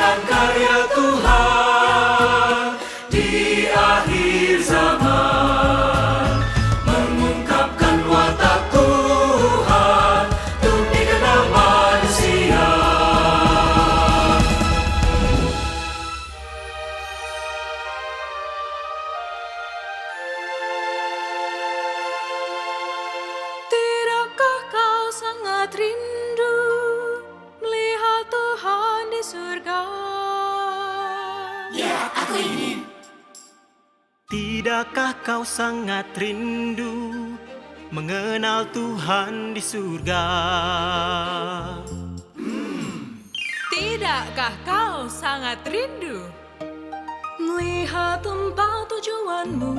menyaksikan karya Tuhan di akhir zaman, mengungkapkan watak Tuhan untuk dikenal manusia. Tidakkah kau sangat rindu melihat Tuhan di surga? Ya, aku ingin. Tidakkah kau sangat rindu mengenal Tuhan di surga? Tidakkah kau sangat rindu melihat tempat tujuanmu?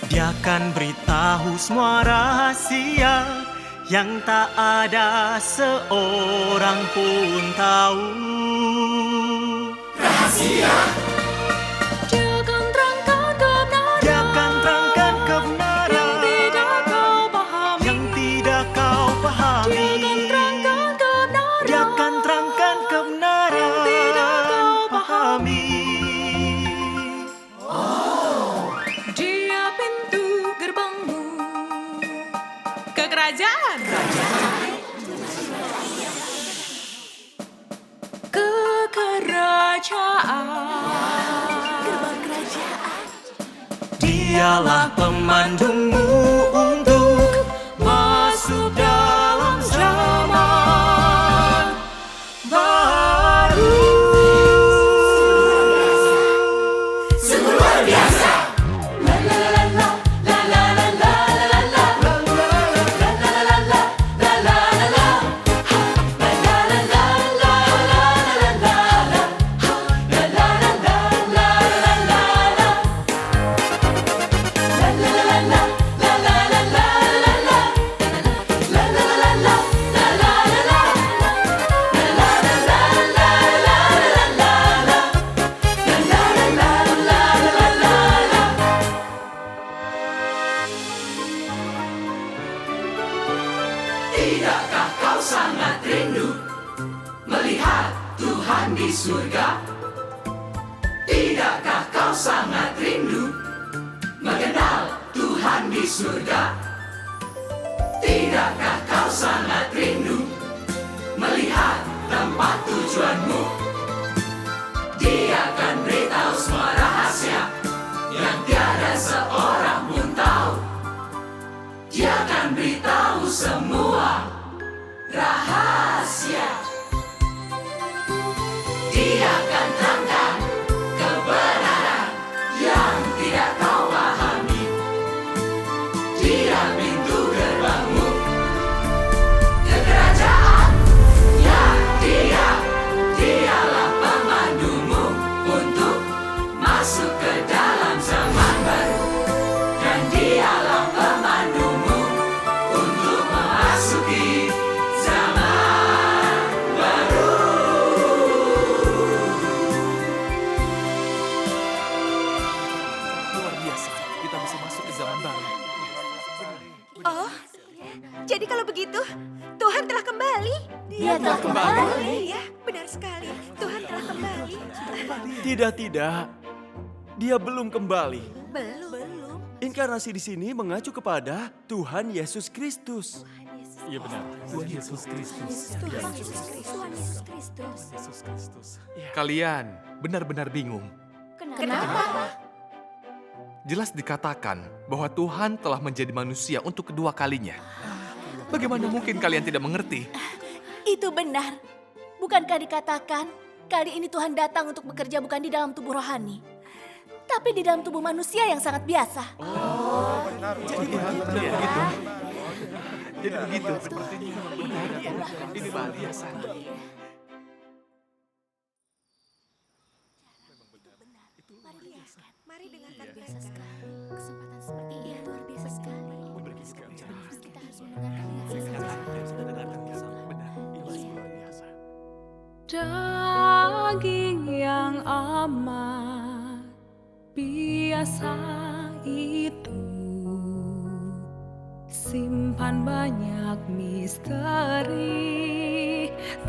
Dia akan beritahu semua rahasia yang tak ada seorang pun tahu. Dia akan terangkan kebenaran Dia akan terangkan kebenaran yang tidak kau pahami. yang tidak kau pahami. Dia akan terangkan kebenaran Dia akan terangkan kebenaran yang tidak kau pahami. Dia pintu gerbangmu ke kerajaan. Ke kerajaan. Dialah pemandumu untuk masuk dalam zaman baru. Sungguh luar biasa. Tidakkah kau sangat rindu melihat Tuhan di surga? Tidakkah kau sangat rindu mengenal Tuhan di surga? Tidakkah kau sangat rindu melihat tempat tujuanmu? Dia akan beritahu semua rahasia yang tiada seorang pun tahu. Dia akan beritahu semua rahasia. Dia akan terangkan kebenaran yang tidak kau pahami. Dia pintu gerbangmu ke kerajaan. Ya, dialah pemandumu untuk masuk ke dalam zaman baru. Dan dialah pemandumu untuk memasuki zaman baru. Luar biasa, kita bisa masuk ke zaman baru. Oh, jadi kalau begitu, Tuhan telah kembali. Dia telah kembali. Ya, benar sekali. Tuhan telah kembali. Tidak. Dia belum kembali. Belum. Inkarnasi di sini mengacu kepada Tuhan Yesus Kristus. Iya benar, Tuhan Yesus Kristus. Tuhan Yesus Kristus. Yesus Kristus. Kalian benar-benar bingung. Kenapa? Jelas dikatakan bahwa Tuhan telah menjadi manusia untuk kedua kalinya. Bagaimana mungkin kalian tidak mengerti? Itu benar. Bukankah dikatakan kali ini Tuhan datang untuk bekerja bukan di dalam tubuh rohani, tapi di dalam tubuh manusia yang sangat biasa. Jadi begitu. Ini luar biasa. Mari dengarkan Biasa sekali. Kesempatan seperti ini luar biasa sekali. Kita harus mendengarkan dengan sengaja. daging yang amat biasa itu simpan banyak misteri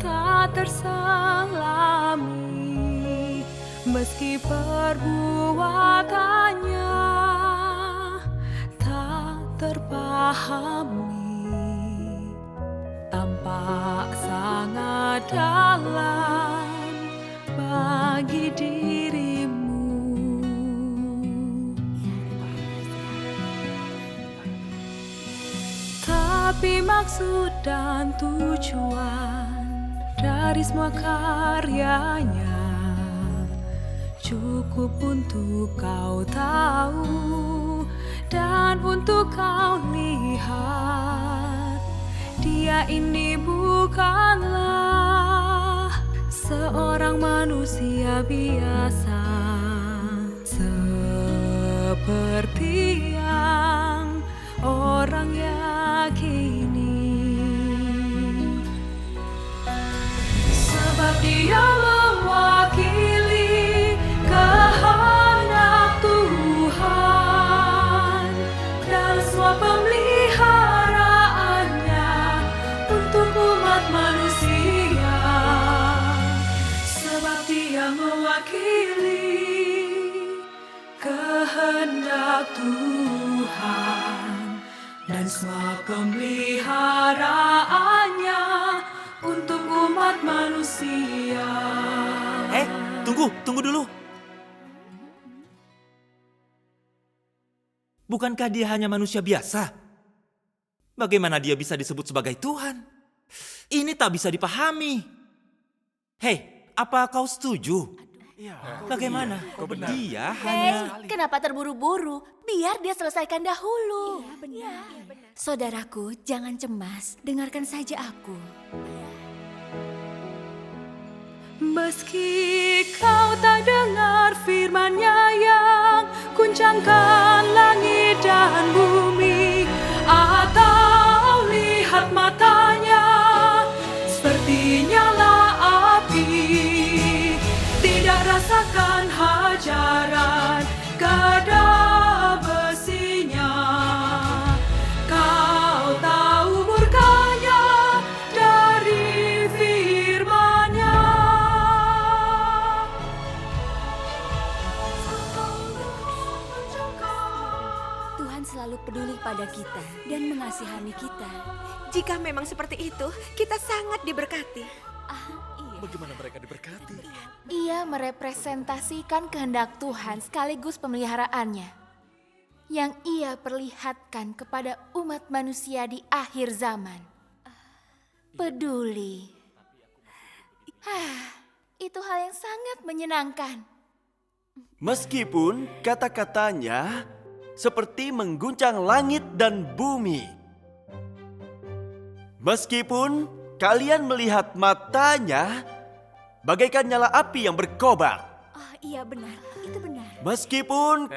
tak terselami, meski perbuatannya tak terpahami, tampak sangat dalam bagi dirimu. Tapi maksud dan tujuan dari semua karyanya cukup untuk kau tahu dan untuk kau lihat. Dia ini bukanlah seorang manusia biasa, seperti yang orang yakini. Sebab dia mewakili kehendak Tuhan dan semua pemeliharaannya untuk umat manusia. Sebab dia mewakili kehendak Tuhan dan semua pemeliharaannya untuk umat manusia. Tunggu dulu. Bukankah dia hanya manusia biasa? Bagaimana dia bisa disebut sebagai Tuhan? Ini tak bisa dipahami. Hei, apa kau setuju? Bagaimana? Dia hanya... Hei, kenapa terburu-buru? Biar dia selesaikan dahulu. Benar. Saudaraku, jangan cemas. Dengarkan saja aku. Meski kau tak dengar firman-Nya yang guncangkan langit dan bumi, atau lihat matanya seperti nyala api, tidak rasakan hajaran gada besinya, kau tahu murkanya dari firman-Nya. Tuhan selalu peduli pada kita dan mengasihani kita. Jika memang seperti itu, kita sangat diberkati. Bagaimana mereka diberkati? Ia merepresentasikan kehendak Tuhan sekaligus pemeliharaannya yang ia perlihatkan kepada umat manusia di akhir zaman. Peduli. Itu hal yang sangat menyenangkan. Meskipun kata-katanya seperti mengguncang langit dan bumi. Meskipun kalian melihat matanya bagaikan nyala api yang berkobar. Oh iya benar, itu benar. Meskipun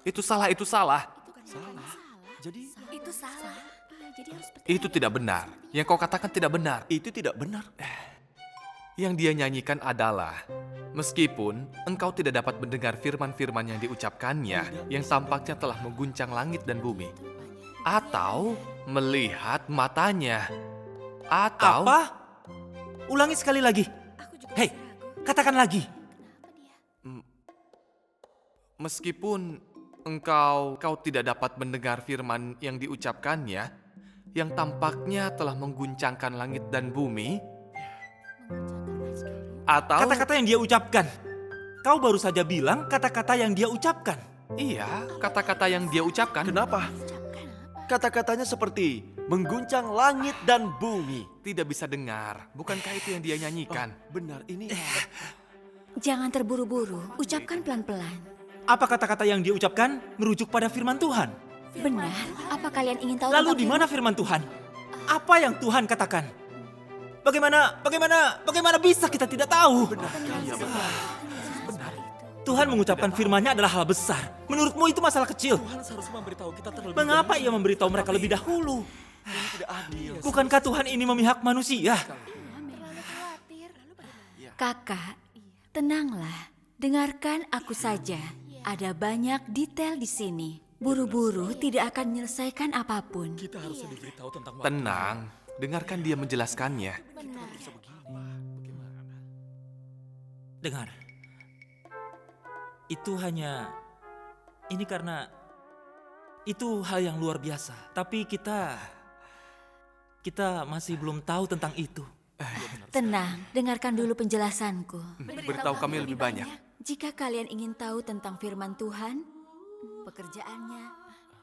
Itu salah. Itu salah. Jadi Itu salah. Iya, jadi harus Itu tidak benar. Yang kau katakan tidak benar. itu tidak benar. Yang dia nyanyikan adalah, meskipun engkau tidak dapat mendengar firman-firman yang diucapkannya, yang tampaknya telah mengguncang langit dan bumi, atau melihat matanya, atau... Apa? Ulangi sekali lagi. Hei, katakan lagi. Meskipun engkau tidak dapat mendengar firman yang diucapkannya, yang tampaknya telah mengguncangkan langit dan bumi, atau... Kata-kata yang dia ucapkan. Kau baru saja bilang kata-kata yang dia ucapkan. Iya, kata-kata yang dia ucapkan. Kenapa? Kata-katanya seperti mengguncang langit dan bumi. Tidak bisa dengar. Bukankah itu yang dia nyanyikan? Benar, ini... Jangan terburu-buru, ucapkan pelan-pelan. Apa kata-kata yang dia ucapkan merujuk pada firman Tuhan? Benar, apa kalian ingin tahu Lalu tentang di mana firman Tuhan? Apa yang Tuhan katakan? Bagaimana bisa kita tidak tahu? Tuhan mengucapkan firman-Nya adalah hal besar. Menurutmu itu masalah kecil? Tuhan seharusnya memberitahu kita terlebih Mengapa ia memberitahu mereka lebih dahulu? tidak adil. Bukankah Tuhan ini memihak manusia? Kakak, tenanglah. Dengarkan aku saja. Ada banyak detail di sini. Buru-buru tidak akan menyelesaikan apapun. Kita harusnya diberitahu tentang Tenang, dengarkan dia menjelaskannya. Dengar. Itu hanya... Ini karena... Itu hal yang luar biasa. Tapi kita masih belum tahu tentang itu. Tenang, dengarkan dulu penjelasanku. Beritahu kami lebih banyak. Jika kalian ingin tahu tentang firman Tuhan, pekerjaannya,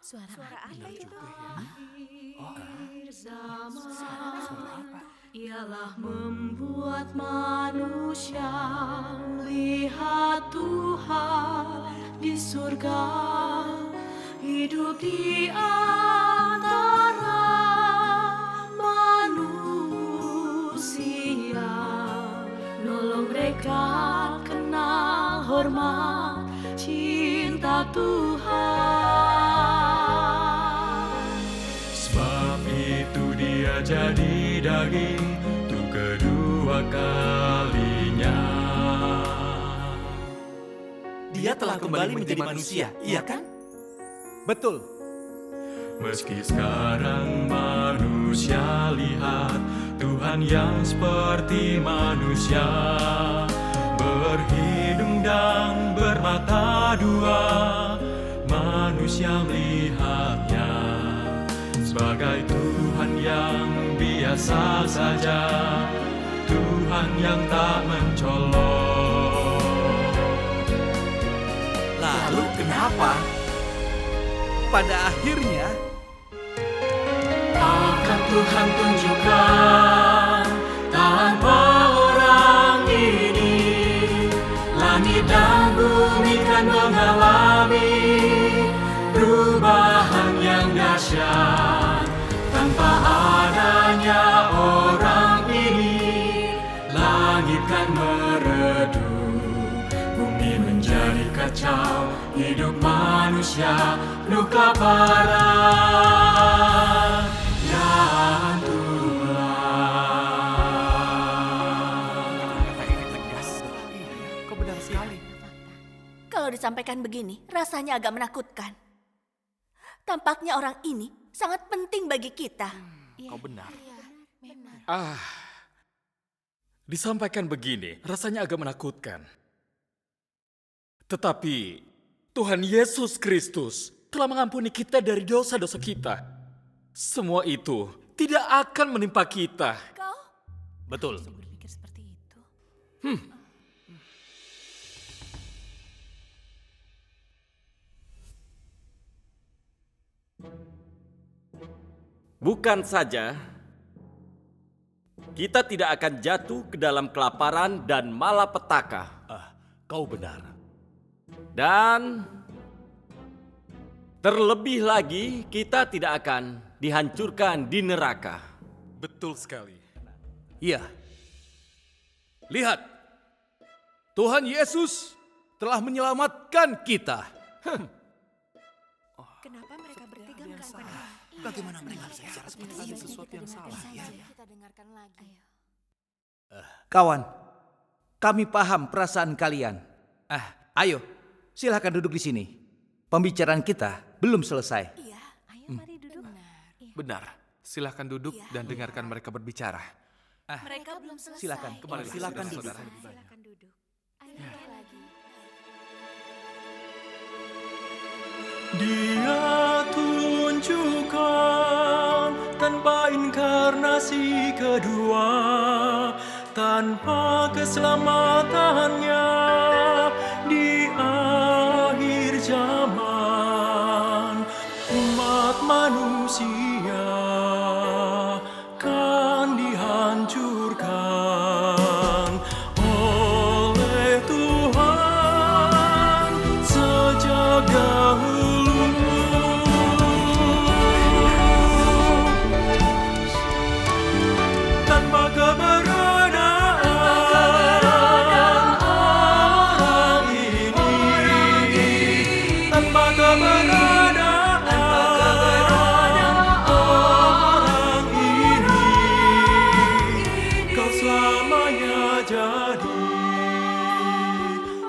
suara apa itu? Ialah membuat manusia lihat Tuhan di surga, hidup di antara manusia, nolong mereka kenal hormat cinta Tuhan. Sebab itu dia jadi daging untuk kedua kalinya. Dia telah kembali menjadi manusia, iya kan? Betul. Meski sekarang manusia lihat Tuhan yang seperti manusia, berhidung dan bermata dua, manusia melihatnya sebagai Tuhan yang biasa saja, Tuhan yang tak mencolok. Lalu kenapa? Pada akhirnya, Akan Tuhan tunjukkan tanpa orang ini, langit dan bumi kan mengalami perubahan yang dahsyat. Tanpa adanya orang ini, langit kan meredup, bumi menjadi kacau, hidup manusia penuh kelaparan. Ya Tuhan. Kau benar sekali. Kalau disampaikan begini, rasanya agak menakutkan. Tampaknya orang ini sangat penting bagi kita. Kau benar. disampaikan begini rasanya agak menakutkan. Tetapi Tuhan Yesus Kristus telah mengampuni kita dari dosa-dosa kita. Semua itu tidak akan menimpa kita. Kau Betul. berpikir seperti itu. Bukan saja kita tidak akan jatuh ke dalam kelaparan dan malapetaka. Kau benar. Dan terlebih lagi kita tidak akan dihancurkan di neraka. Betul sekali. Iya. Lihat, Tuhan Yesus telah menyelamatkan kita. Kenapa mereka bertiga melakukan ini? Bagaimana mereka bisa bicara seperti ini? Sesuatu yang salah. Kita dengarkan lagi. Kawan, kami paham perasaan kalian. Ayo, silakan duduk di sini. Pembicaraan kita belum selesai. Iya. Ayo mari duduk. Benar. Silahkan duduk dan dengarkan mereka berbicara. Mereka belum selesai. Silakan. Kembali Silakan duduk. saudara. Silakan duduk. Ayo dengar lagi. Dia tunjukkan tanpa inkarnasi kedua, tanpa keselamatannya di akhir zaman. Umat manusia kan dihancurkan oleh Tuhan sejak dahulu. Tanpa keberadaan orang ini, tanpa keberadaan orang ini, kau selamanya jadi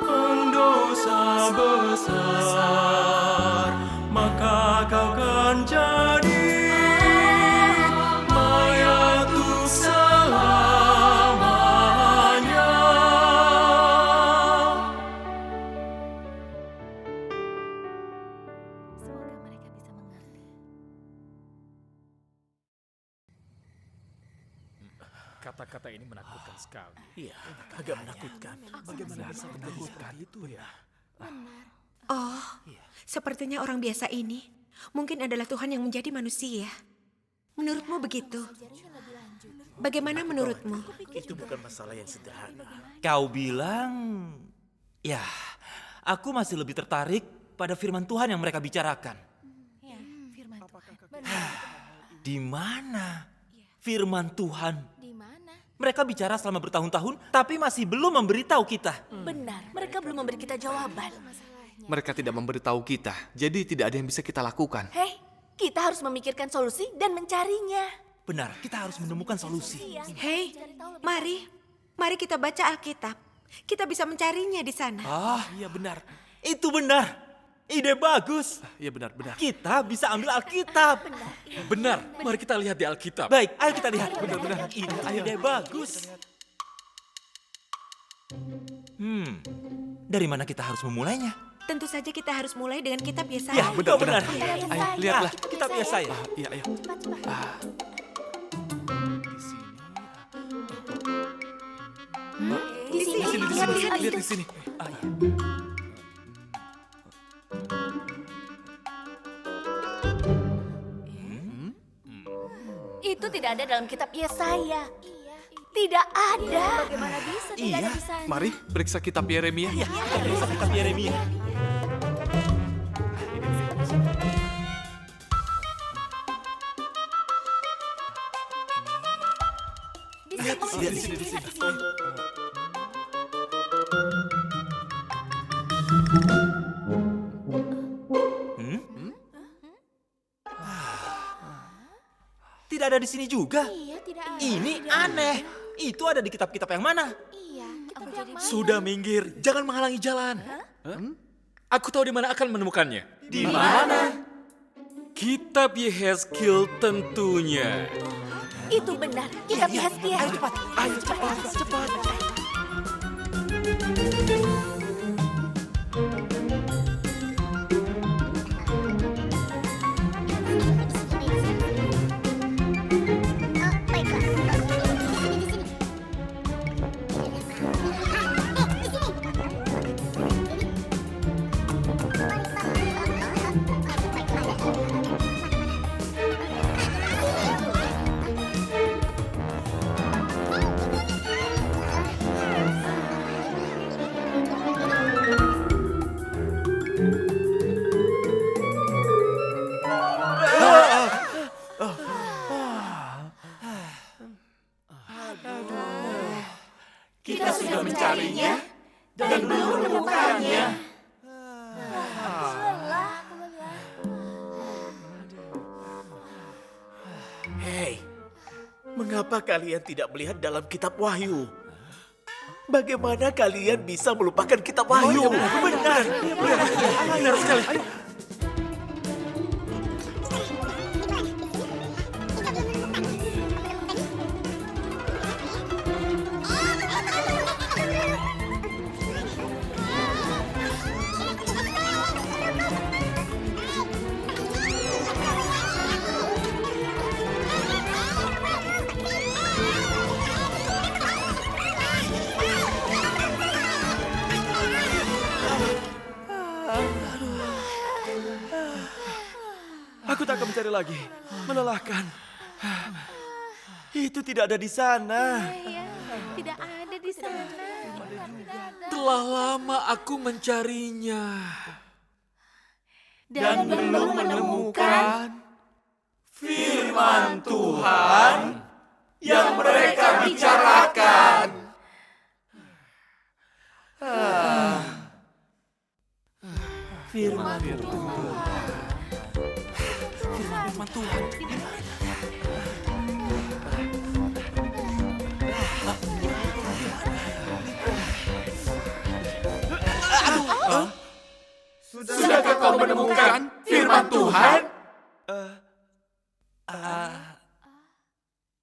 pendosa besar, maka kau kan jadi mayat untuk selamanya. Kata-kata ini menakutkan sekali. Iya, agak menakutkan. Bagaimana bisa menakutkan itu ya? Oh, sepertinya orang biasa ini mungkin adalah Tuhan yang menjadi manusia. Menurutmu begitu? Bagaimana menurutmu? Itu bukan masalah yang sederhana. Kau bilang, ya, aku masih lebih tertarik pada firman Tuhan yang mereka bicarakan. Di mana firman Tuhan? Di mana? Mereka bicara selama bertahun-tahun, tapi masih belum memberitahu kita. Benar, mereka belum memberi kita jawaban. Mereka tidak memberitahu kita, jadi tidak ada yang bisa kita lakukan. Hei, kita harus memikirkan solusi dan mencarinya. Benar, kita harus menemukan solusi. Hei, mari kita baca Alkitab. Kita bisa mencarinya di sana. Ah, iya benar. Itu benar. Ide bagus. Iya benar-benar. Kita bisa ambil Alkitab. Benar, mari kita lihat di Alkitab. Baik, ayo kita lihat. Benar-benar. Ide bagus. Dari mana kita harus memulainya? Tentu saja kita harus mulai dengan kitab Yesaya. Ya, benar-benar. Ayo, lihatlah. Kitab Yesaya. Iya, ayo. Di sini, Lihat di sini. Itu tidak ada dalam kitab Yesaya. Tidak ada. Bagaimana bisa tidak Iya. ada di sana? Mari periksa kitab Yeremia. Iya, kita bisa kitab Yeremia. Lihat di sini. Tidak ada di sini juga. Iya, tidak ada. Ini aneh. Itu ada di kitab-kitab yang mana? Iya, kitab yang mana? Sudah minggir, jangan menghalangi jalan. Aku tahu di mana akan menemukannya. Di mana? Kitab Yehezkiel tentunya. Itu benar, kitab Yesaya. Ayo cepat. Kita sudah mencarinya dan belum menemukannya. Hei, mengapa kalian tidak melihat dalam kitab Wahyu? Bagaimana kalian bisa melupakan kitab Wahyu? Benar sekali. Aku tak akan mencari lagi. Melelahkan. Itu tidak ada di sana. Iya, tidak ada di sana. Telah lama aku mencarinya. Dan belum menemukan Firman Tuhan yang mereka bicarakan. Firman Tuhan. Sudahkah kau menemukan firman Tuhan?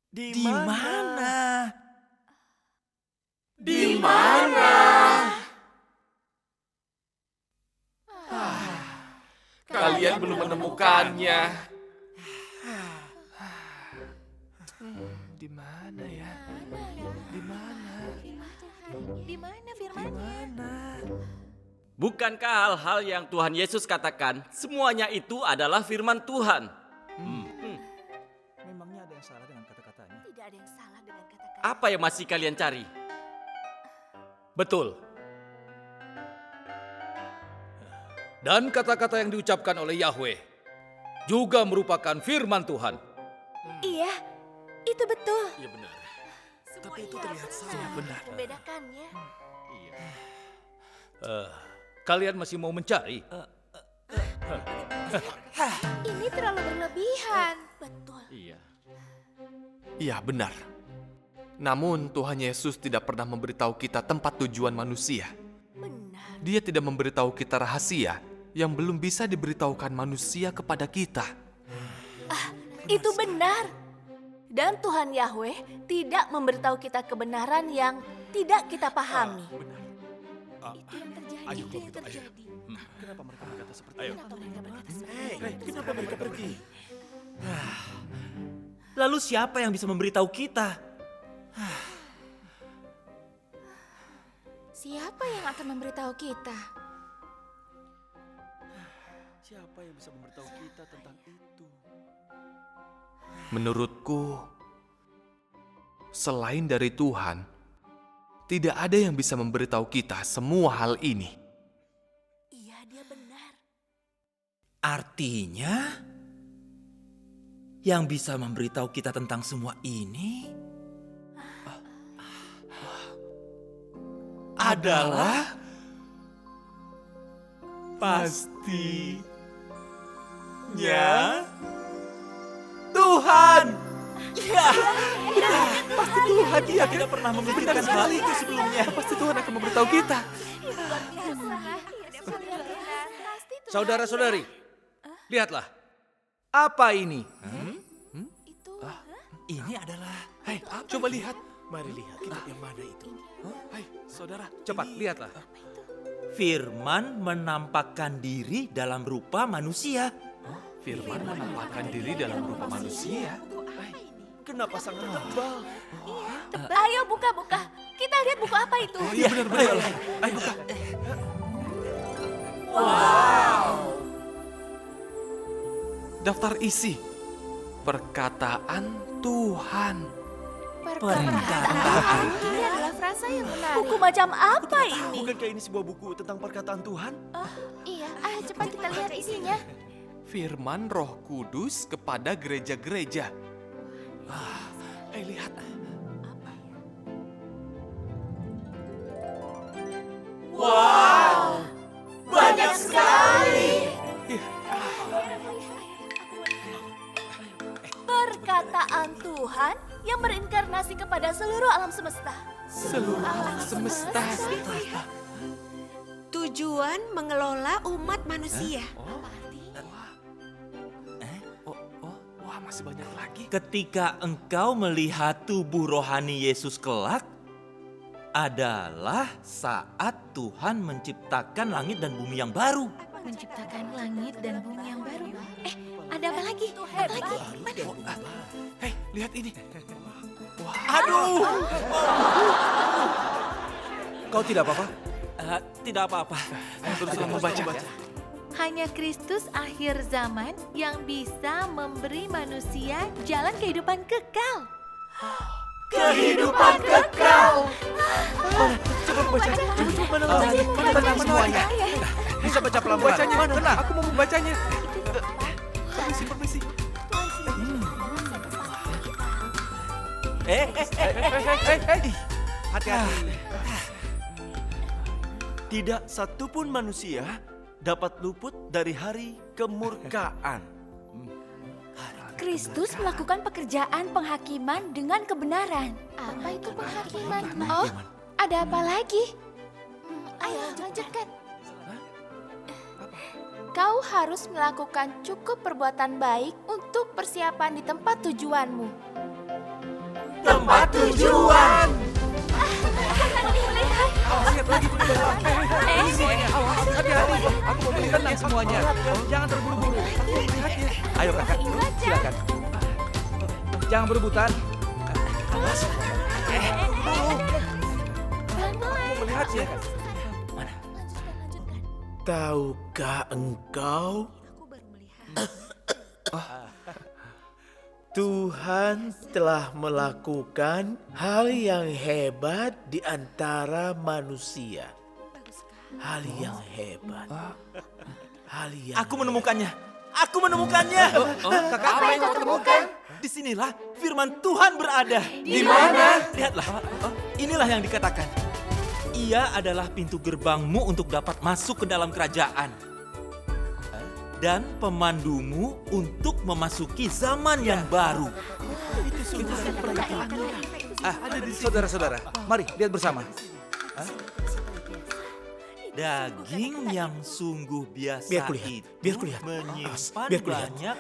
Di Di mana? Di mana? Kalian belum menemukannya. Di mana ya? Di mana firman-Nya? Bukankah hal-hal yang Tuhan Yesus katakan, semuanya itu adalah firman Tuhan? Memangnya ada yang salah dengan kata-katanya? Tidak ada yang salah dengan kata-kata. Apa yang masih kalian cari? Betul. Dan kata-kata yang diucapkan oleh Yahweh juga merupakan firman Tuhan. Iya, itu betul. Iya benar. Semua Tapi itu iya, terlihat benar. sangat benar. Membedakannya. Kalian masih mau mencari? Ini terlalu berlebihan. Betul. Iya, benar. Namun Tuhan Yesus tidak pernah memberitahu kita tempat tujuan manusia. Benar. Dia tidak memberitahu kita rahasia yang belum bisa diberitahukan manusia kepada kita. Itu benar. Dan Tuhan Yahweh tidak memberitahu kita kebenaran yang tidak kita pahami. Itu yang terjadi. Itu yang terjadi. Kenapa mereka berkata seperti itu? Kenapa mereka berkata seperti Hei, kenapa mereka pergi? Lalu siapa yang bisa memberitahu kita? Siapa yang akan memberitahu kita? Siapa yang bisa memberitahu kita tentang itu? Menurutku, selain dari Tuhan, tidak ada yang bisa memberitahu kita semua hal ini. Iya, dia benar. Artinya, yang bisa memberitahu kita tentang semua ini adalah pastinya Tuhan. Pasti Tuhan, dia Tidak pernah memikirkan hal itu sebelumnya. Pasti Tuhan akan memberitahu kita. Saudara-saudari, lihatlah. Apa ini? Ini adalah Hei, coba lihat. Mari lihat kitab yang mana itu. Hai, saudara. Cepat, lihatlah. firman menampakkan diri dalam rupa manusia. Firman menampakkan diri dalam rupa manusia. Kenapa sangat tebal? Ayo buka-buka. Kita lihat buku apa itu. Iya benar-benar. Ayo buka. Daftar isi. Perkataan Tuhan. Perkataan. Ini adalah frasa yang menarik. Buku macam apa ini? Bukankah ini sebuah buku tentang perkataan Tuhan? Iya, cepat kita lihat isinya. Firman Roh Kudus kepada gereja-gereja. Lihat. Banyak sekali. Perkataan Tuhan yang berinkarnasi kepada seluruh alam semesta. Seluruh alam semesta. Tujuan mengelola umat manusia. Wah, masih banyak lagi. Ketika engkau melihat tubuh rohani Yesus kelak, adalah saat Tuhan menciptakan langit dan bumi yang baru. Menciptakan langit dan bumi yang baru. Ada apa lagi? Apa lagi? Hei, lihat ini. Aduh! Kau tidak apa-apa? Tidak apa-apa. Teruslah membaca. Hanya Kristus akhir zaman yang bisa memberi manusia jalan kehidupan kekal. Kehidupan kekal. Tenang semuanya. Bisa baca pelan-pelan. Bacanya, Tenang. aku mau membacanya. Permisi. Hati-hati. Tidak satupun manusia dapat luput dari hari kemurkaan. Kristus melakukan pekerjaan penghakiman dengan kebenaran. Apa itu penghakiman? Oh, ada apa lagi? Ayo, lanjutkan. Kau harus melakukan cukup perbuatan baik untuk persiapan di tempat tujuanmu. Tempat tujuan. Aku mau beli tenang semuanya. Jangan terburu-buru. Ayo kakak, silakan. Jangan berebutan. Pelan-pelan. melihatnya. Tahukah engkau? Tuhan telah melakukan hal yang hebat di antara manusia. Hal yang hebat. Hal yang Aku menemukannya. Aku menemukannya. Apa yang kau temukan? Disinilah firman Tuhan berada. Di mana? Lihatlah. Inilah yang dikatakan. Ia adalah pintu gerbangmu untuk dapat masuk ke dalam kerajaan. Dan pemandumu untuk memasuki zaman yang baru. Saudara-saudara, mari lihat bersama. Daging yang sungguh biasa Biar kulihat, itu biar kulihat. menyimpan Biar kulihat. banyak.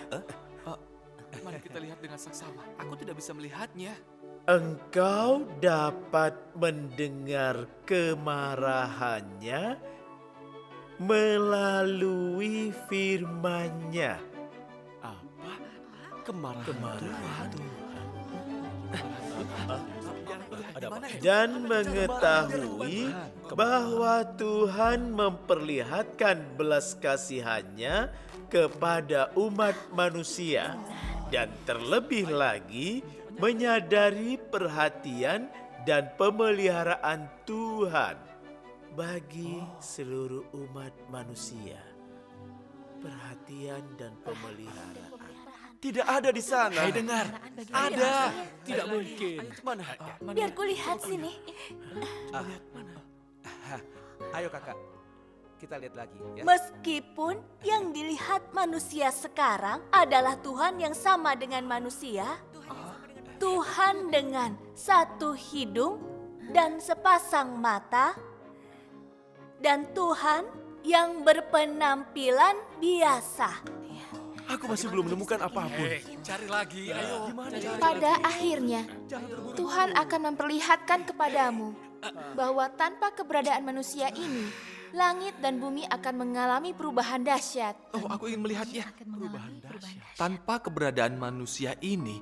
Mari kita lihat dengan saksama. Aku tidak bisa melihatnya. Engkau dapat mendengar kemarahannya melalui firman-Nya. Apa? Kemarahan Tuhan. Dan mengetahui bahwa Tuhan memperlihatkan belas kasihan-Nya kepada umat manusia. Dan terlebih lagi menyadari perhatian dan pemeliharaan Tuhan bagi seluruh umat manusia. Perhatian dan pemeliharaan. Tidak ada di sana. Hai dengar, Ada. Tidak mungkin. Mana? Biar kulihat sini. Ayo kakak, kita lihat lagi ya. Meskipun yang dilihat manusia sekarang adalah Tuhan yang sama dengan manusia, Tuhan dengan satu hidung dan sepasang mata, dan Tuhan yang berpenampilan biasa. Aku masih belum menemukan apapun. Cari lagi, ayo. Pada akhirnya, Tuhan akan memperlihatkan kepadamu bahwa tanpa keberadaan manusia ini, langit dan bumi akan mengalami perubahan dahsyat. Oh, aku ingin melihatnya. Tanpa keberadaan manusia ini,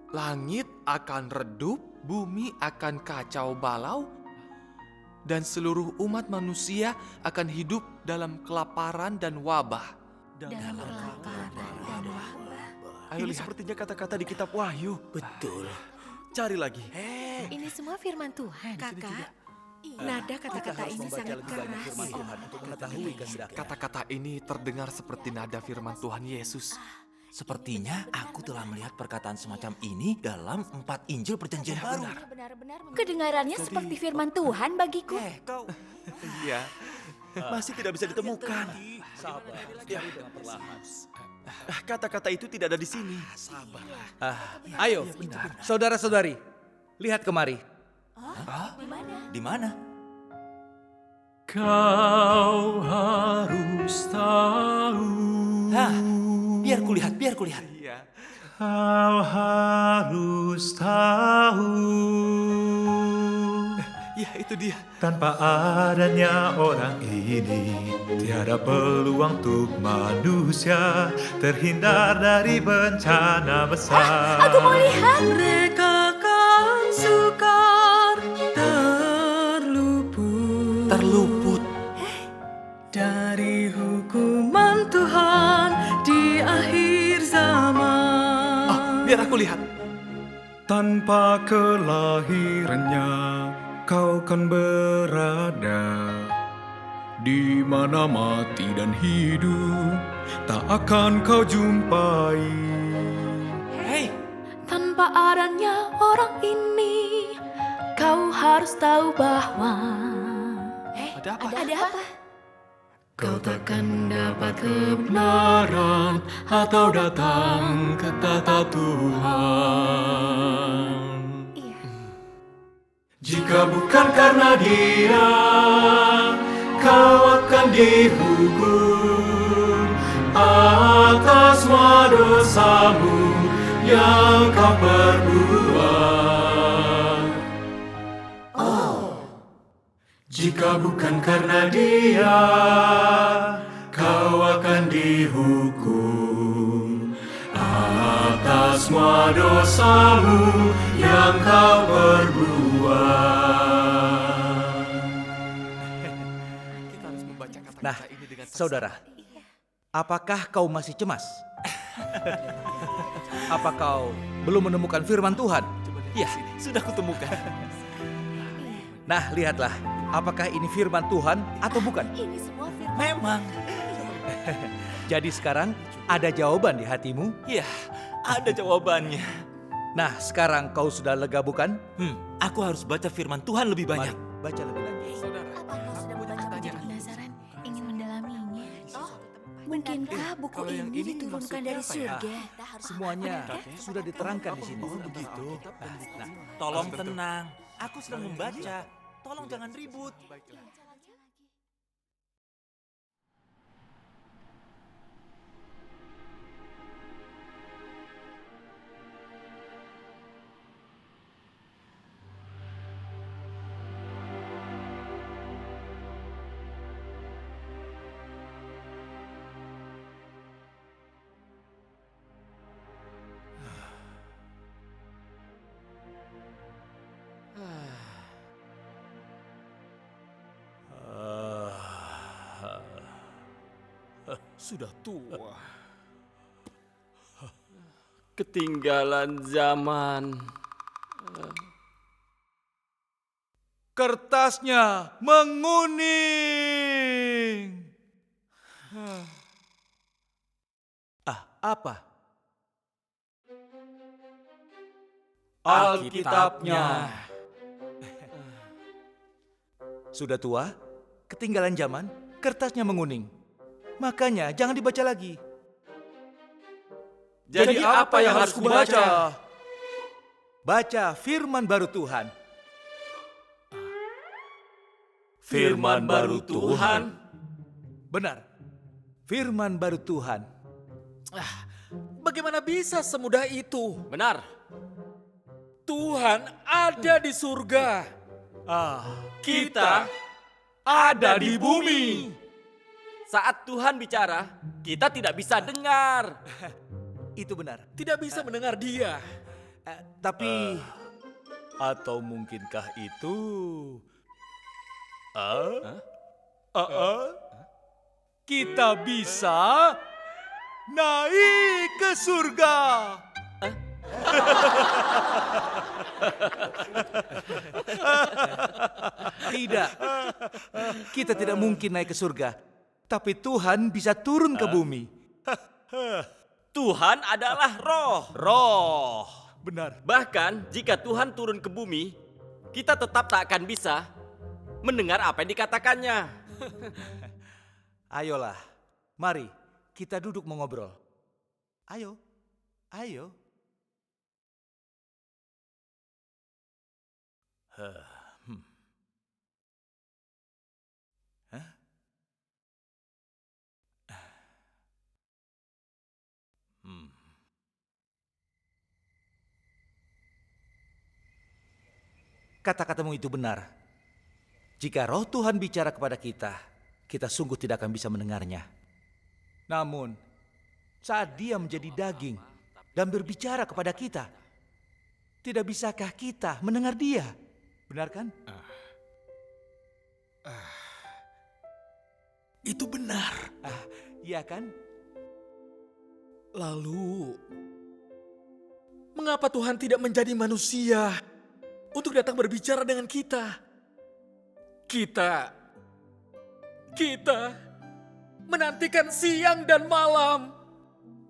langit akan redup, bumi akan kacau balau, dan seluruh umat manusia akan hidup dalam kelaparan dan wabah. Ini sepertinya kata-kata di kitab Wahyu. Betul. Cari lagi. Ini semua firman Tuhan, Kakak. Nada kata-kata ini sangat keras. Kata-kata ini terdengar seperti nada firman Tuhan Yesus. sepertinya aku telah melihat perkataan semacam ini dalam 4 Injil Perjanjian Baru. Kedengarannya seperti firman Tuhan bagiku. Kau Iya. masih tidak bisa ditemukan. Ya. Kata-kata itu tidak ada di sini. Ayo, saudara-saudari, lihat kemari. Di mana? Kau harus tahu. Biar kulihat. Iya. Kau harus tahu. Ya, itu dia. Tanpa adanya orang ini, tiada peluang untuk manusia terhindar dari bencana besar. Aku mau lihat. Mereka kan sukar terluput dari hukuman Tuhan di akhir zaman. Biar aku lihat. Tanpa kelahirannya, kau kan berada di mana mati dan hidup tak akan kau jumpai. Hei, Tanpa adanya orang ini, kau harus tahu bahwa Ada apa? Ada apa? Kau takkan dapat kebenaran atau datang ke tata Tuhan. Jika bukan karena Dia, kau akan dihukum atas semua dosamu yang kau perbuat. Jika bukan karena Dia, kau akan dihukum atas semua dosamu yang kau perbuat. Nah, saudara, apakah kau masih cemas? Apa kau belum menemukan firman Tuhan? Ya, sudah kutemukan. Nah, lihatlah, apakah ini firman Tuhan atau bukan? Ini semua firman. Memang. Jadi sekarang ada jawaban di hatimu? Ya, ada jawabannya. Nah, sekarang kau sudah lega bukan? Aku harus baca firman Tuhan lebih banyak. Mari, baca lebih lanjut. Apa kau sudah membaca menjadi penasaran, ingin mendalaminya? Mungkinkah buku ini diturunkan dari surga? Semuanya sudah diterangkan di sini. Oh, begitu. Nah, tolong tenang. Aku sedang membaca. Tolong jangan ribut. Sudah tua. Ketinggalan zaman. Kertasnya menguning. Apa? Alkitabnya. Sudah tua, ketinggalan zaman, kertasnya menguning. Makanya jangan dibaca lagi. Jadi apa yang harus kubaca? Baca firman baru Tuhan. Firman baru Tuhan? Benar. Firman baru Tuhan. Bagaimana bisa semudah itu? Benar. Tuhan ada di surga. Kita ada di bumi. Saat Tuhan bicara, kita tidak bisa dengar. Itu benar. Tidak bisa mendengar Dia. Tapi atau mungkinkah itu kita bisa naik ke surga? Tidak. Kita tidak mungkin naik ke surga. Tapi Tuhan bisa turun ke bumi. Tuhan adalah roh. Roh. Benar. Bahkan jika Tuhan turun ke bumi, kita tetap tak akan bisa mendengar apa yang dikatakannya. Ayolah, mari kita duduk mengobrol. Ayo. Kata-katamu itu benar. Jika roh Tuhan bicara kepada kita, kita sungguh tidak akan bisa mendengarnya. Namun, saat Dia menjadi daging dan berbicara kepada kita, tidak bisakah kita mendengar Dia? Benar kan? Itu benar. Iya kan? Lalu, mengapa Tuhan tidak menjadi manusia untuk datang berbicara dengan kita? Kita menantikan siang dan malam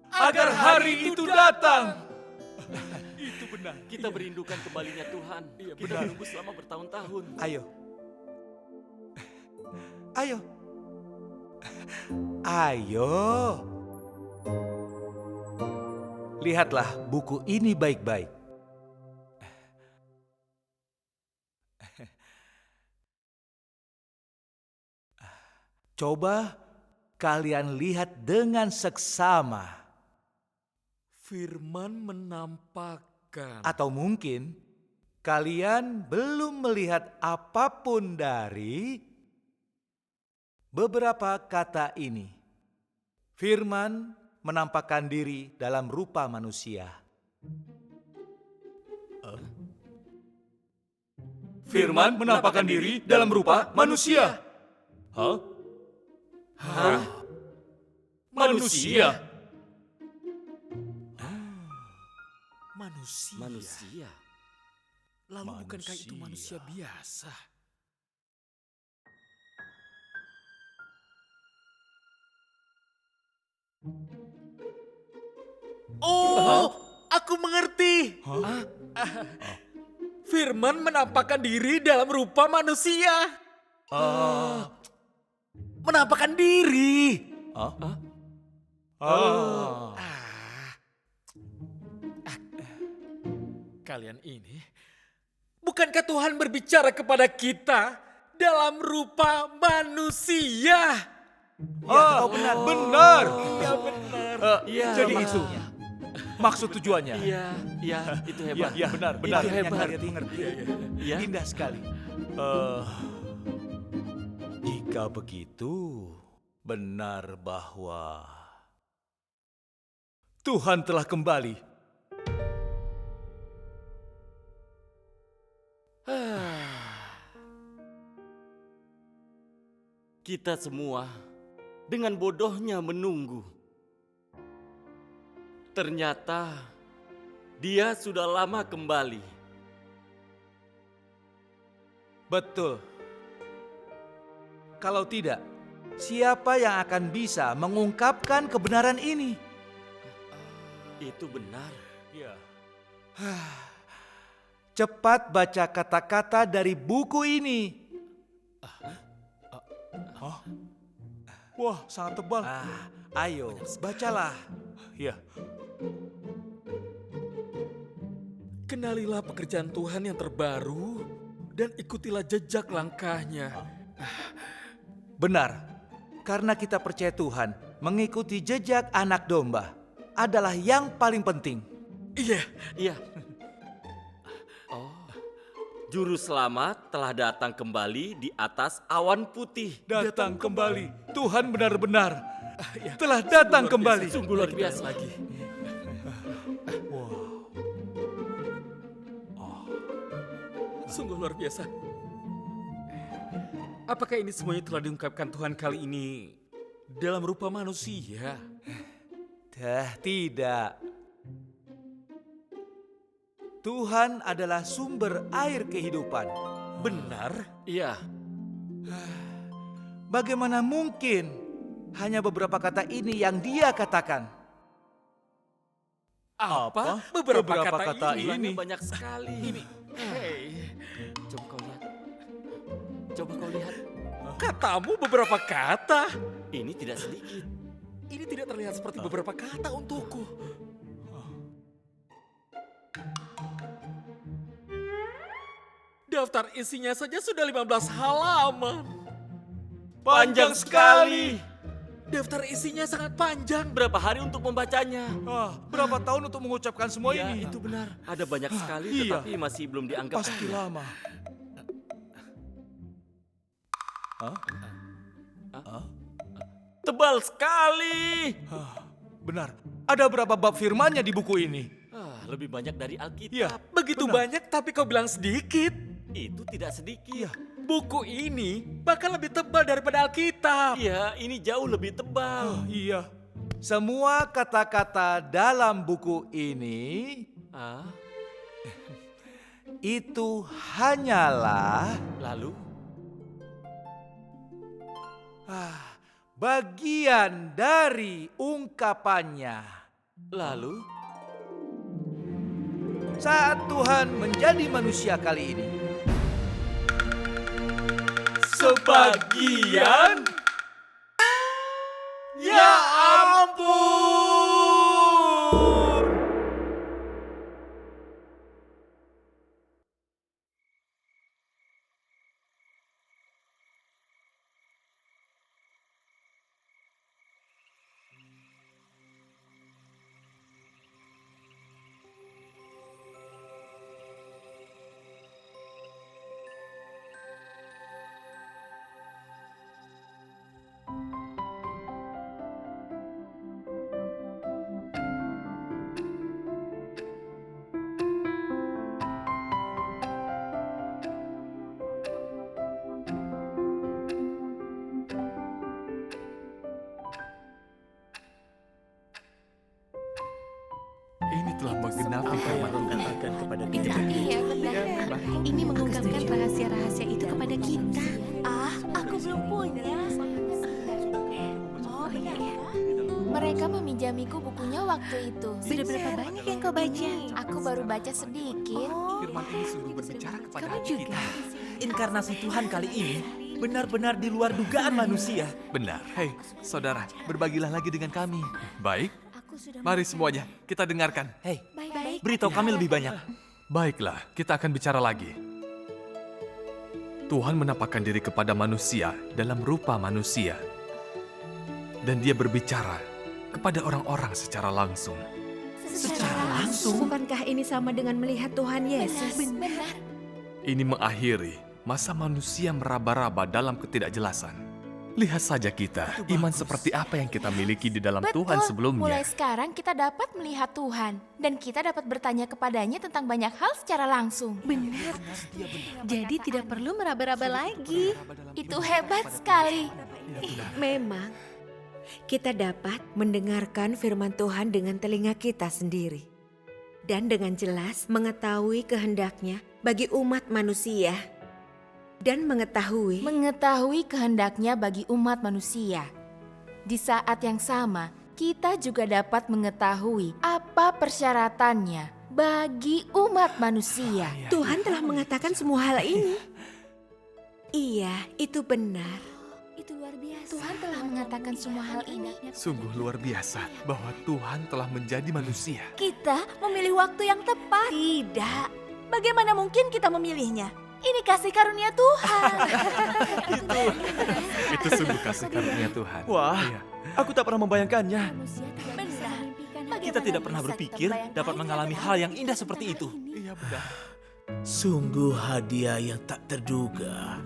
agar hari itu datang. Itu benar. Kita merindukan kembalinya Tuhan. Kita menunggu selama bertahun-tahun. Ayo. Lihatlah buku ini baik-baik. Coba kalian lihat dengan seksama. Firman menampakkan. Atau mungkin kalian belum melihat apapun dari beberapa kata ini. Firman menampakkan diri dalam rupa manusia. Firman menampakkan diri dalam rupa manusia. Manusia? Manusia? Lalu bukankah itu manusia biasa? Oh, aku mengerti. Firman menampakkan diri dalam rupa manusia. Menampakkan diri. Kalian ini, bukankah Tuhan berbicara kepada kita dalam rupa manusia? Oh, benar. Benar. Ya benar. Jadi itu maksud tujuannya. Iya, itu hebat. Iya, benar. Itu Yang hebat. kalian mengerti. Iya. Indah sekali. Jika begitu, benar bahwa Tuhan telah kembali. Kita semua dengan bodohnya menunggu. Ternyata dia sudah lama kembali. Betul. Kalau tidak, siapa yang akan bisa mengungkapkan kebenaran ini? Itu benar. Ya. Cepat baca kata-kata dari buku ini. Wah, sangat tebal. Ayo, bacalah. Ya. Kenalilah pekerjaan Tuhan yang terbaru dan ikutilah jejak langkahnya. Benar, karena kita percaya Tuhan, mengikuti jejak anak domba adalah yang paling penting. Iya. Oh, Juru Selamat telah datang kembali di atas awan putih. Datang kembali, Tuhan benar-benar telah datang kembali. Sungguh luar biasa lagi. Sungguh luar biasa. Apakah ini semuanya telah diungkapkan Tuhan kali ini dalam rupa manusia? Tidak. Tuhan adalah sumber air kehidupan. Benar? Iya. Bagaimana mungkin hanya beberapa kata ini yang dia katakan? Apa? Beberapa kata ini? Banyak sekali. Coba kau lihat. Katamu beberapa kata. Ini tidak sedikit. Ini tidak terlihat seperti beberapa kata untukku. Daftar isinya saja sudah 15 halaman. Panjang sekali. Daftar isinya sangat panjang. Berapa hari untuk membacanya? Berapa tahun untuk mengucapkan semua Ya, ini? itu benar. Ada banyak sekali, Iya. tetapi masih belum dianggap. Pasti lama. Tebal sekali. Benar. Ada berapa bab firmannya di buku ini? Lebih banyak dari Alkitab. Iya. Begitu banyak tapi kau bilang sedikit. Itu tidak sedikit. Buku ini bahkan lebih tebal daripada Alkitab. Iya, ini jauh lebih tebal. Iya. Semua kata-kata dalam buku ini itu hanyalah Lalu? bagian dari ungkapannya. Lalu? Saat Tuhan menjadi manusia kali ini, Sebagian? ya ampun! menafi firman Tuhan. Iya, benar. Ini mengungkapkan rahasia-rahasia itu kepada kita. Aku belum punya. Oh, benar ya. Mereka meminjamiku bukunya waktu itu. Sudah berapa banyak yang kau baca? Aku baru baca sedikit. Firman ini sungguh berbicara kepada Kamu hati juga. kita. Inkarnasi Tuhan kali ini benar-benar di luar dugaan manusia. Benar. Hei, saudara, berbagilah lagi dengan kami. Baik, mari semuanya kita dengarkan. Hei, Baik. beritahu kami lebih banyak. Baiklah, kita akan bicara lagi. Tuhan menampakkan diri kepada manusia dalam rupa manusia. Dan dia berbicara kepada orang-orang secara langsung. Secara langsung? Bukankah ini sama dengan melihat Tuhan Yesus? Benar. Ini mengakhiri masa manusia meraba-raba dalam ketidakjelasan. Lihat saja kita, iman seperti apa yang kita miliki di dalam Tuhan Mulai sebelumnya. sekarang kita dapat melihat Tuhan. Dan kita dapat bertanya kepadanya tentang banyak hal secara langsung. Benar. Jadi tidak perlu meraba-raba lagi. Itu hebat sekali. Memang, kita dapat mendengarkan firman Tuhan dengan telinga kita sendiri. Dan dengan jelas mengetahui kehendaknya bagi umat manusia. Dan mengetahui kehendaknya bagi umat manusia. Di saat yang sama, kita juga dapat mengetahui apa persyaratannya bagi umat manusia. Tuhan telah mengatakan semua hal ini. Iya, itu benar. Itu luar biasa. Tuhan telah mengatakan semua hal ini. Sungguh luar biasa bahwa Tuhan telah menjadi manusia. Kita memilih waktu yang tepat. Tidak. Bagaimana mungkin kita memilihnya? Ini kasih karunia Tuhan. Itu sungguh kasih karunia Tuhan. Wah, Iya. aku tak pernah membayangkannya. Kita tidak pernah berpikir dapat mengalami hal yang indah seperti itu. Iya benar. Sungguh hadiah yang tak terduga.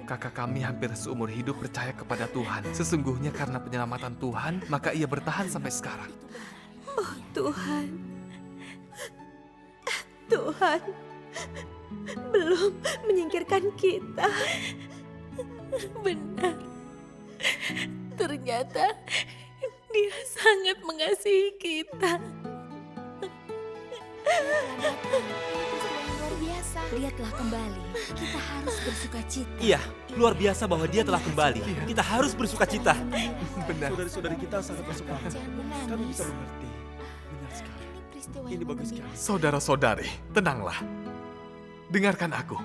Kakak kami hampir seumur hidup percaya kepada Tuhan. Sesungguhnya karena penyelamatan Tuhan, maka ia bertahan sampai sekarang. Oh Tuhan. Tuhan belum menyingkirkan kita. Benar. Ternyata dia sangat mengasihi kita. Luar biasa. Dia telah kembali. Kita harus bersuka cita. Iya, luar biasa bahwa dia telah kembali. Kita harus bersuka cita. Benar. Saudari-saudari kita sangat masuk akal. Kami bisa mengerti. Benar sekali. Ini bagus sekali. Saudara-saudari, tenanglah. Dengarkan aku.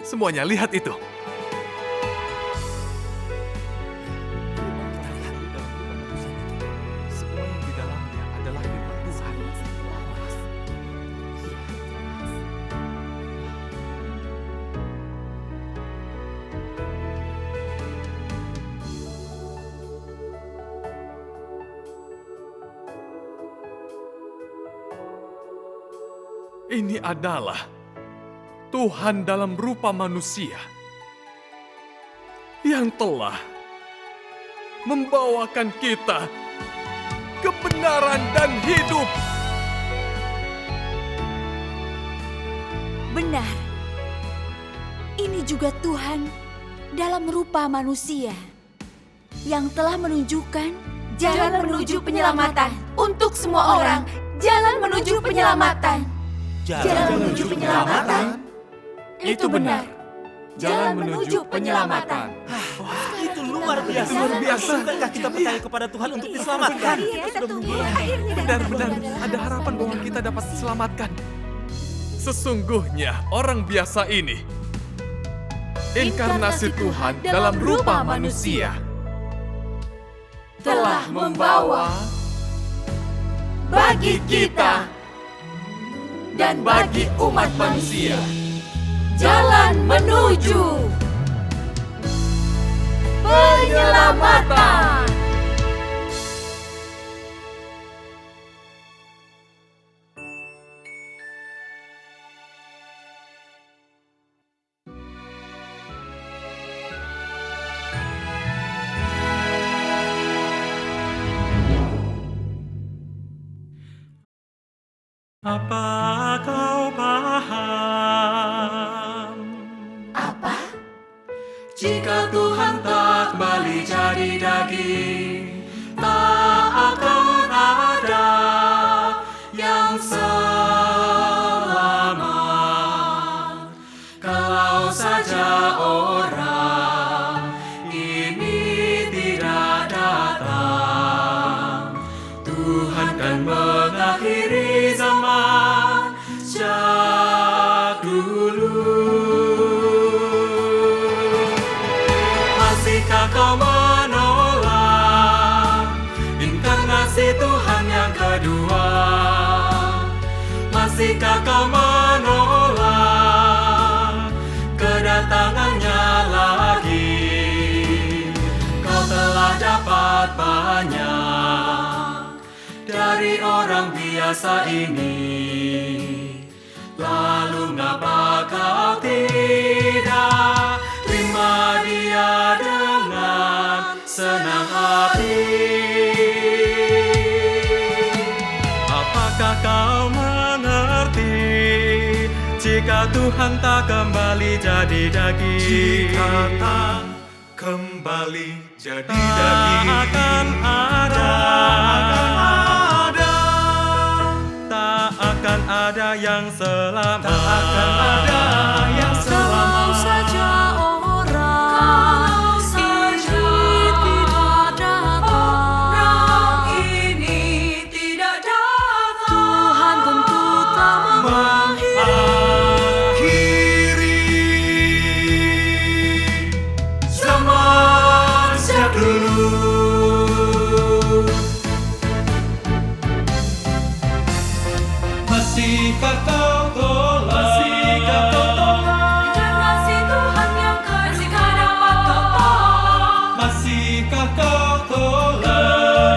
Semuanya lihat itu. Semua yang di dalamnya adalah firman Tuhan. Ini adalah Tuhan dalam rupa manusia yang telah membawakan kita kebenaran dan hidup. Benar. Ini juga Tuhan dalam rupa manusia yang telah menunjukkan Jalan menuju penyelamatan untuk semua orang. Jalan menuju penyelamatan. Jalan menuju penyelamatan. Itu benar. Jalan menuju penyelamatan. Itu luar biasa. Luar biasa. Bukankah kita percaya kepada Tuhan untuk diselamatkan? Iya, kita tunggu. Akhirnya Benar-benar ada harapan bahwa kita dapat diselamatkan. Sesungguhnya orang biasa ini inkarnasi Tuhan dalam rupa manusia telah membawa bagi kita dan bagi umat manusia jalan menuju penyelamatan. Apa kau paham? Apa? Jika Tuhan tak kembali jadi daging, tak akan Masihkah kau menolak inkarnasi Tuhan yang kedua? Masihkah kau menolak kedatangannya lagi? Kau telah dapat banyak dari orang biasa ini, lalu ngapa kau tidak terima dia dengan senang hati? Apakah kau mengerti jika Tuhan tak kembali jadi daging? Jika tak kembali jadi daging, tak akan ada yang selamat. Tak akan ada yang selamat. Kalau saja orang ini tidak datang, Tuhan tentu tak mengakhiri zaman sejak dulu. Masihkah kau tolak? Masihkah kau tolak inkarnasi Tuhan yang kedua? Masihkah dapat kau tolak? Masihkah kau tolak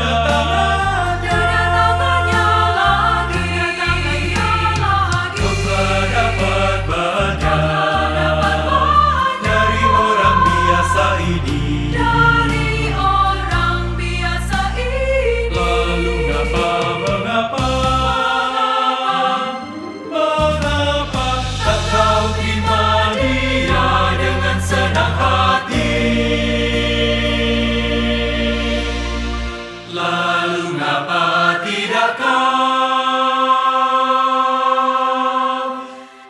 kedatangannya lagi? Kau telah dapat banyak dari orang biasa ini. Lalu mengapa tak kau terima dia dengan senang hati? Lalu ngapa tidak kau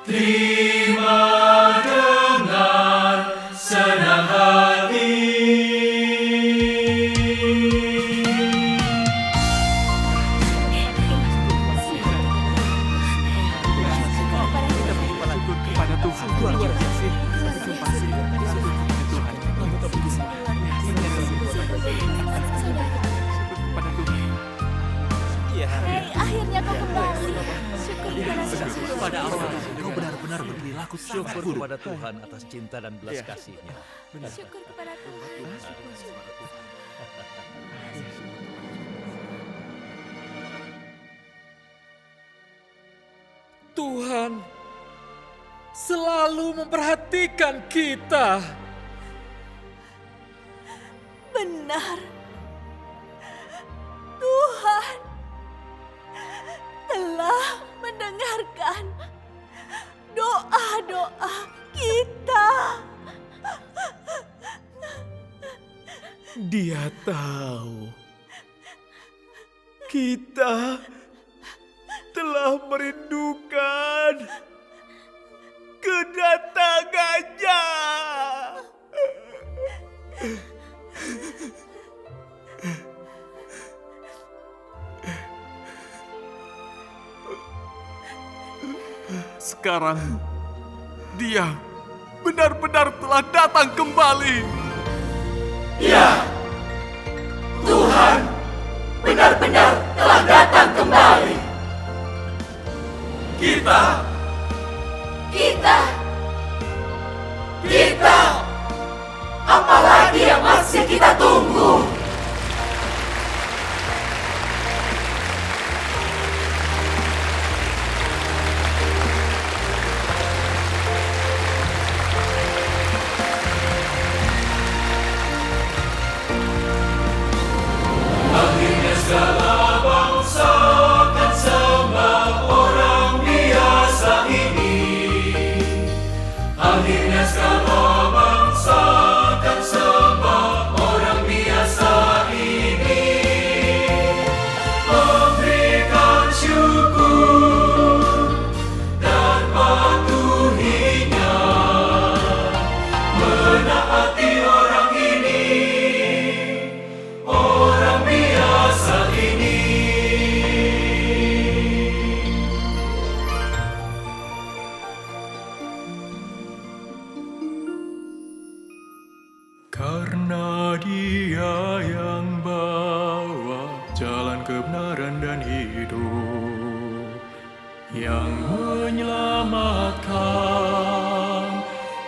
terima dengan senang hati? Kepada Tuhan luar biasa. Akhirnya kau kembali. Syukur Pada Allah, kau benar-benar berperilaku syukur kepada Tuhan atas cinta dan belas kasih-Nya. Syukur kepada Tuhan. Tuhan selalu memperhatikan kita. Benar. Tuhan telah mendengarkan doa-doa kita. Dia tahu kita telah merindukan kedatangannya. Sekarang dia benar-benar telah datang kembali. Ya, Tuhan benar-benar telah datang kembali. Kita, apalagi yang masih kita tunggu? Akhirnya segala bangsa akan sembah orang biasa ini. Akhirnya segala bangsa akan sembah orang biasa ini. Memberikan syukur dan patuhinya, menaati orang ini, orang biasa ini. Karena Dia yang bawa jalan kebenaran dan hidup, yang menyelamatkan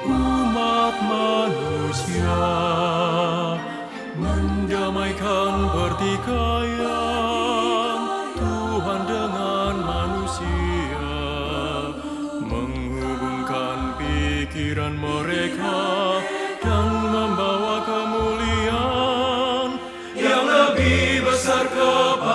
umat manusia, mendamaikan pertikaian Tuhan dengan manusia, menghubungkan pikiran mereka dan membawa kemuliaan yang lebih besar kepada